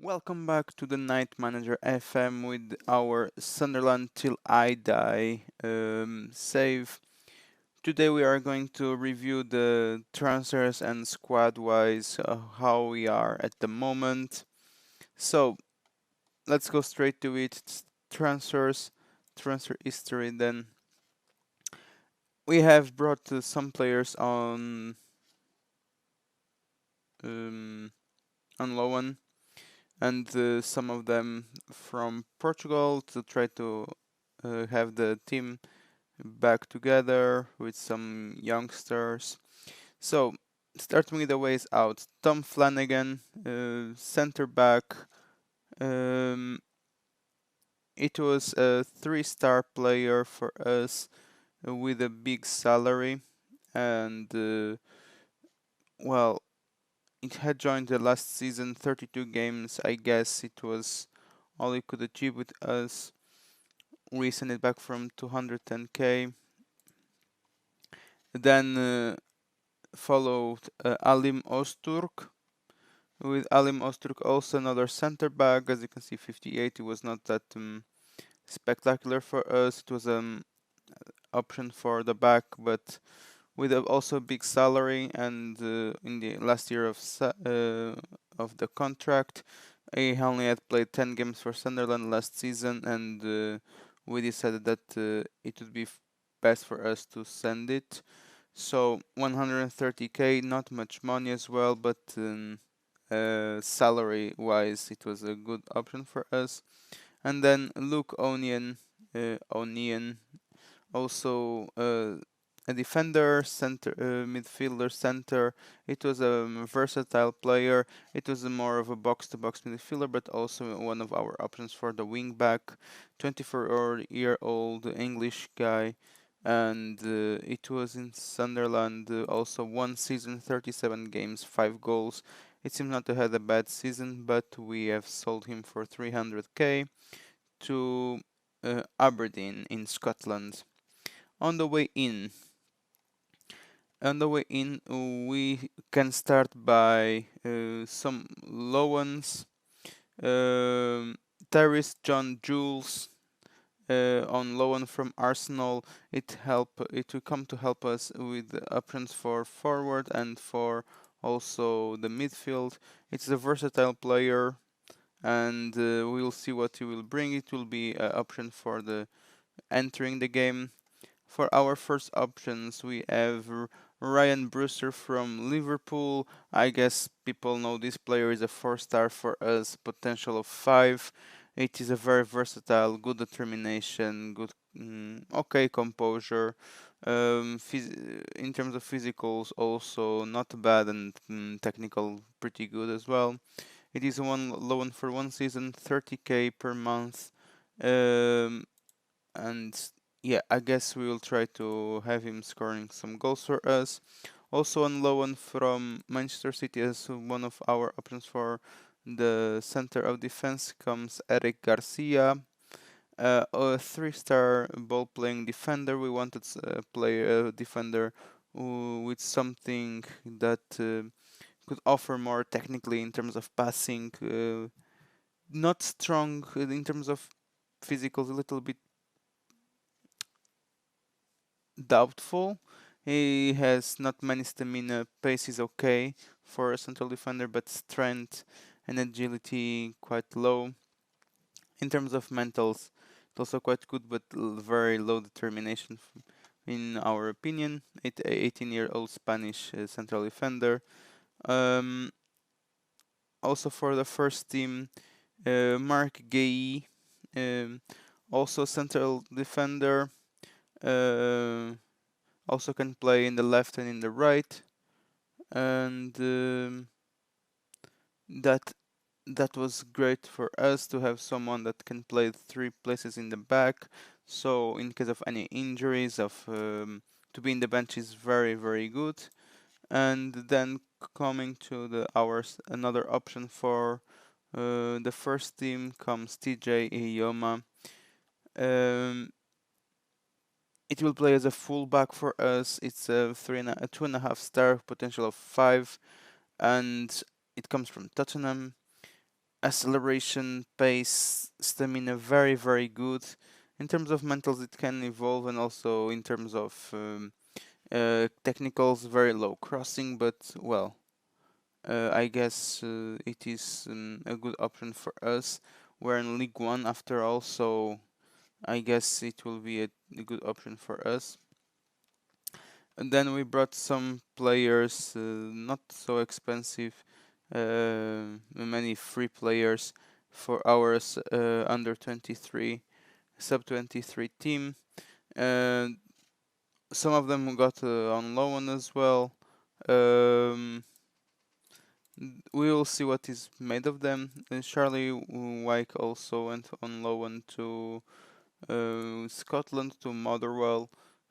Welcome back to the Night Manager FM with our Sunderland Till I Die save. Today we are going to review the transfers and squad-wise how we are at the moment. So let's go straight to it. It's transfer history. Then we have brought some players um, on loan and some of them from Portugal to try to have the team back together with some youngsters. So, starting with the ways out, Tom Flanagan, center back. Um, it was a three-star player for us with a big salary, and well, it had joined the last season, 32 games. I guess it was all he could achieve with us. We sent it back from 210k. Then followed Alim Osturk. With Alim Osturk also another center back. As you can see, 58. It was not that spectacular for us. It was an option for the back, but with also a big salary. And in the last year of the contract, he only had played 10 games for Sunderland last season, and we decided that it would be best for us to send it. So 130k, not much money as well, but salary wise, it was a good option for us. And then Luke Onion, also a defender, center, midfielder, center. It was a versatile player. It was more of a box-to-box midfielder, but also one of our options for the wing back. 24-year-old English guy, and it was in Sunderland. Also, one season, 37 games, 5 goals. It seems not to have a bad season, but we have sold him for 300k to Aberdeen in Scotland. On the way in, we can start by some loans. Um, Tyrese John Jules on loan from Arsenal. It will come to help us with the options for forward and for also the midfield. It's a versatile player, and we'll see what he will bring. It will be an option for the entering the game. For our first options, we have Ryan Brewster from Liverpool. I guess people know this player is a 4-star for us, potential of 5. It is a very versatile, good determination, good, okay composure. In terms of physicals, also not bad, and technical pretty good as well. It is one loan for one season, 30k per month. And yeah, I guess we will try to have him scoring some goals for us. Also on loan from Manchester City as one of our options for the center of defense comes Eric Garcia, a three-star ball-playing defender. We wanted a player, defender with something that could offer more technically in terms of passing. Not strong in terms of physicals, a little bit doubtful. He has not many stamina. Pace is okay for a central defender, but strength and agility quite low. In terms of mentals, it's also quite good, but very low determination, in our opinion. 18-year-old Spanish central defender. Um, Also for the first team, Mark Gay, um, also central defender. Uh, Also can play in the left and in the right, and that that was great for us to have someone that can play three places in the back. So in case of any injuries, to be in the bench is very very good. And then coming to the hours, another option for the first team comes TJ Iyoma. Um, It will play as a fullback for us. It's a 2.5 star, potential of 5, and it comes from Tottenham. acceleration, pace, stamina, very, very good. In terms of mentals, it can evolve, and also in terms of technicals, very low crossing, but well, I guess it is a good option for us. We're in League One after all, so I guess it will be a good option for us. And then we brought some players, not so expensive, many free players for our under 23, sub 23 team. And some of them got on loan as well. Um, we will see what is made of them. Charlie Wyke also went on loan to Scotland, to Motherwell,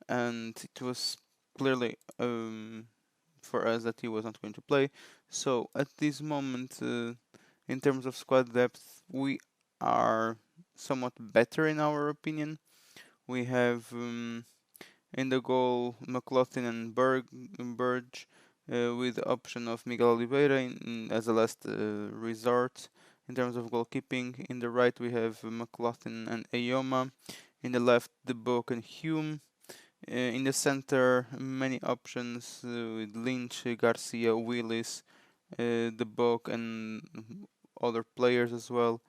and it was clearly for us that he was not going to play. So at this moment, in terms of squad depth, we are somewhat better in our opinion. We have in the goal McLaughlin and Burge, with the option of Miguel Oliveira as a last resort. In terms of goalkeeping, in the right we have McLaughlin and Ayoma. In the left, the Book and Hume. In the center, many options with Lynch, Garcia, Willis, the Book, and other players as well.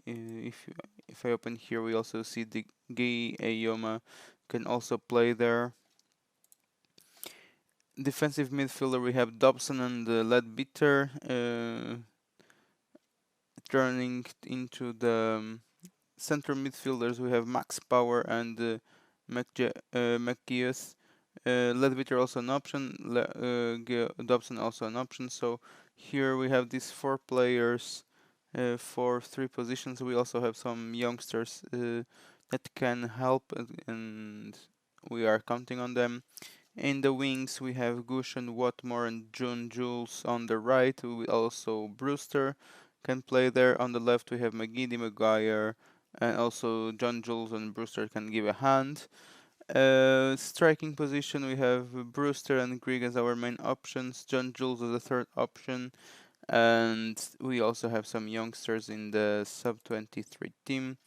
If I open here, we also see the Gay Ayoma can also play there. Defensive midfielder, we have Dobson and Ledbetter turning into the center midfielders. We have Max Power and McGeough. Ledbetter also an option. Dobson also an option. So here we have these four players for three positions. We also have some youngsters that can help, and we are counting on them. In the wings, we have Gush and Watmore and John Jules on the right. We also Brewster can play there. On the left, we have McGeady, Maguire, and also John Jules and Brewster can give a hand. Striking position, we have Brewster and Grieg as our main options. John Jules as the third option. And we also have some youngsters in the sub 23 team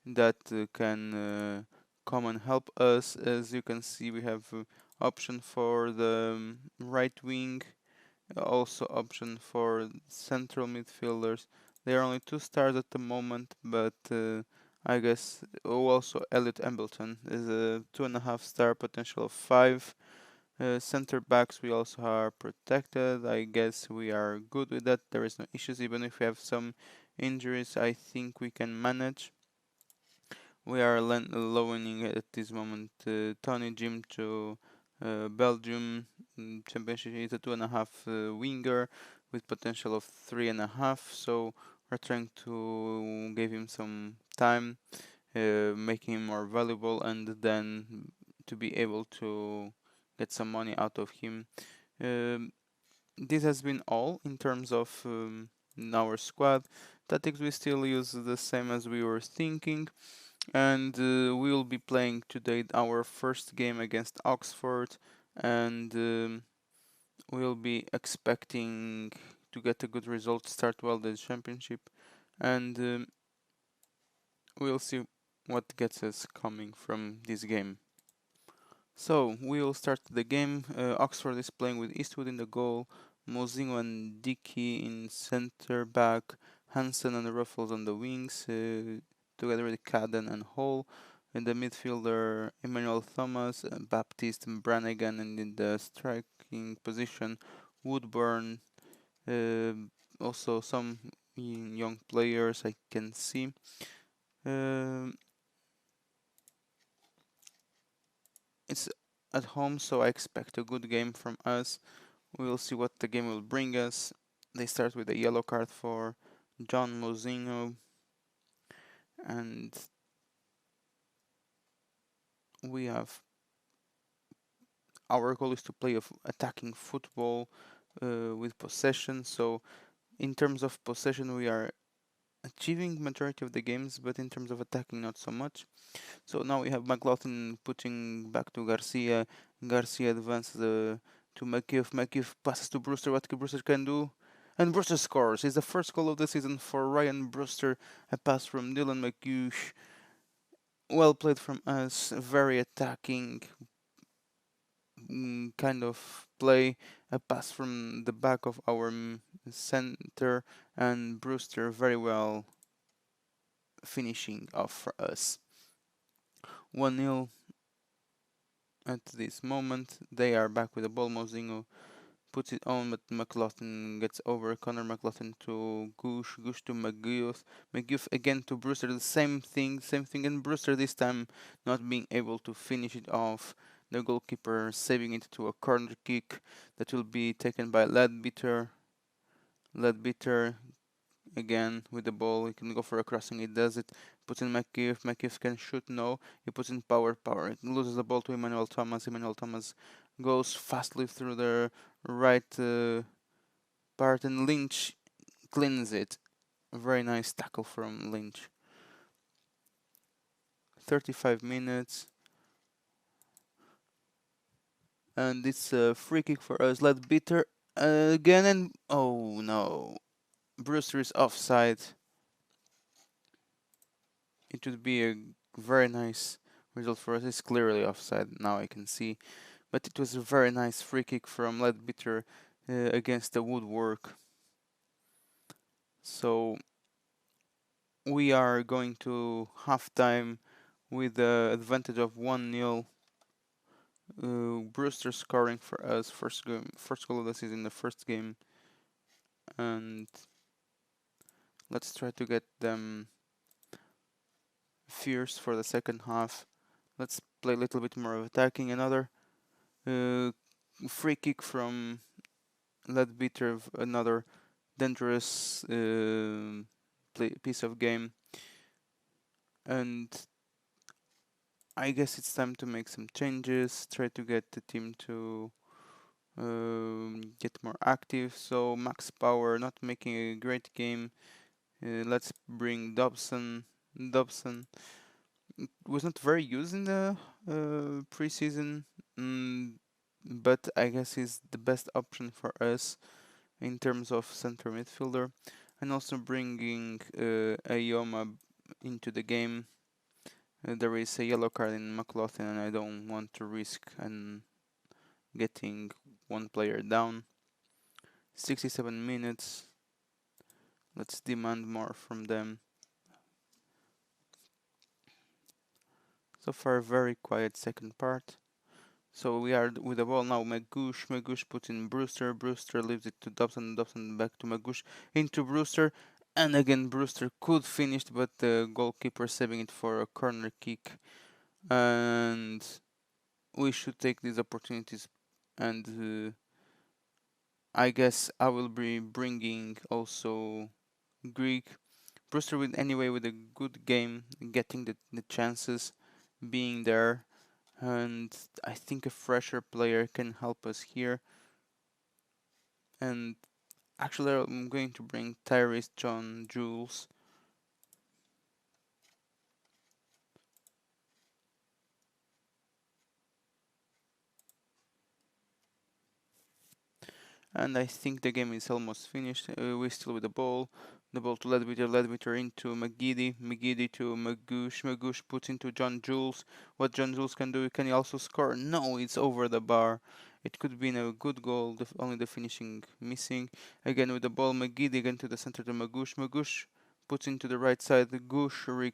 that can come and help us. As you can see, we have option for the right wing, also option for central midfielders. There are only 2 stars at the moment, but I guess also Elliot Embleton is a 2.5 star, potential of 5. Center backs we also are protected. I guess we are good with that. There is no issues. Even if we have some injuries, I think we can manage. We are loaning at this moment Tony Jim to Belgium Championship. He's a 2.5 winger with potential of 3.5. So we're trying to give him some time, making him more valuable, and then to be able to get some money out of him. Um, this has been all in terms of our squad. Tactics we still use the same as we were thinking, and we will be playing today our first game against Oxford, and we'll be expecting to get a good result, start well the championship, and we'll see what gets us coming from this game. So we'll start the game. Oxford is playing with Eastwood in the goal, Mozinho and Dickey in center back, Hansen and Ruffles on the wings, together with Cadden and Hall. In the midfielder, Emmanuel Thomas, Baptiste and Brannigan, and in the striking position, Woodburn. Uh, Also some young players I can see. Um it's at home, so I expect a good game from us. We'll see what the game will bring us. They start with a yellow card for John Mozinho, and we have our goal is to play of attacking football with possession. So in terms of possession, we are achieving majority of the games, but in terms of attacking, not so much. So now we have McLaughlin putting back to Garcia. Garcia advances to McGiff. McGiff passes to Brewster. What Brewster can do? And Brewster scores. It's the first goal of the season for Ryan Brewster. A pass from Dylan McGuish. Well played from us. Very attacking kind of play. A pass from the back of our center. And Brewster very well finishing off for us. 1-0 at this moment. They are back with the ball. Mozingo puts it on, but McLaughlin gets over. Connor McLaughlin to Goosh, Goosh to McGuff, McGuff again to Brewster. The same thing, and Brewster this time not being able to finish it off. The goalkeeper saving it to a corner kick that will be taken by Ledbetter. Ledbetter again with the ball. He can go for a crossing. He does it. Puts in McKeith. McKeith can shoot. No. He puts in Power. He loses the ball to Emmanuel Thomas. Emmanuel Thomas goes fastly through the right part, and Lynch cleans it. A very nice tackle from Lynch. 35 minutes. And it's a free kick for us. Ledbetter again, and oh no. Brewster is offside. It would be a very nice result for us. It's clearly offside now, I can see. But it was a very nice free kick from Ledbetter against the woodwork. So we are going to halftime with the advantage of 1-0. Brewster scoring for us, first goal of the season, the first game. And let's try to get them fierce for the second half. Let's play a little bit more of attacking. Another free kick from Ledbetter, another dangerous piece of game. And I guess it's time to make some changes, try to get the team to get more active. So Max Power not making a great game. Let's bring Dobson. Dobson was not very used in the preseason, but I guess he's the best option for us in terms of center midfielder. And also bringing Ayoma into the game. There is a yellow card in McLaughlin, and I don't want to risk and getting one player down. 67 minutes. Let's demand more from them. So far, very quiet second part. So we are with the ball now. Magoosh. Magoosh puts in Brewster. Brewster leaves it to Dobson. Dobson back to Magoosh. Into Brewster. And again, Brewster could finish, but the goalkeeper saving it for a corner kick. And we should take these opportunities. And I guess I will be bringing also Greek. Brewster with anyway with a good game, getting the chances, being there. And I think a fresher player can help us here. And actually, I'm going to bring Tyrese John Jules. And I think the game is almost finished. We're still with the ball. The ball to Ledbetter into McGiddy. McGiddy to Magoosh. Magoosh puts into John Jules. What John Jules can do, can he also score? No, it's over the bar. It could have been a good goal, only the finishing missing. Again with the ball, McGiddy again to the center to Magoosh. Magoosh puts into the right side. Goosh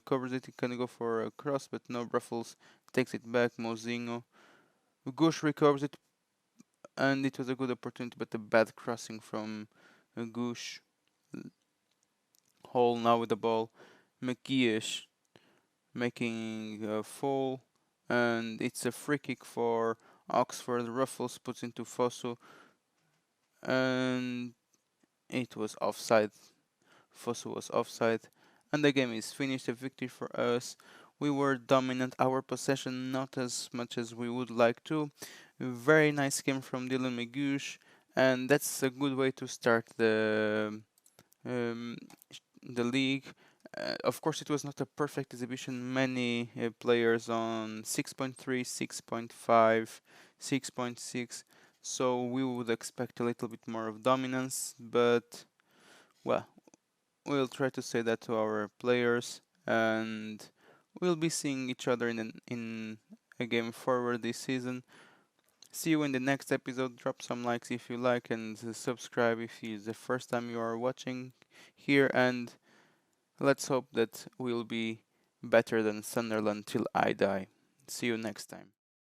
covers it. He can go for a cross, but no. Ruffles takes it back. Mozingo. Goosh recovers it, and it was a good opportunity, but a bad crossing from Goosh. Hall now with the ball. McGeesh making a fall, and it's a free kick for Oxford. Ruffles puts into Fosu, and it was offside. Fosu was offside, and the game is finished. A victory for us. We were dominant. Our possession not as much as we would like to. Very nice game from Dylan McGuish, and that's a good way to start um, the league. Of course, it was not a perfect exhibition. Many players on 6.3, 6.5, 6.6. so we would expect a little bit more of dominance, but well, we'll try to say that to our players, and we'll be seeing each other in a game forward this season. See you in the next episode. Drop some likes if you like, and subscribe if it's the first time you are watching here. And let's hope that we'll be better than Sunderland till I die. See you next time.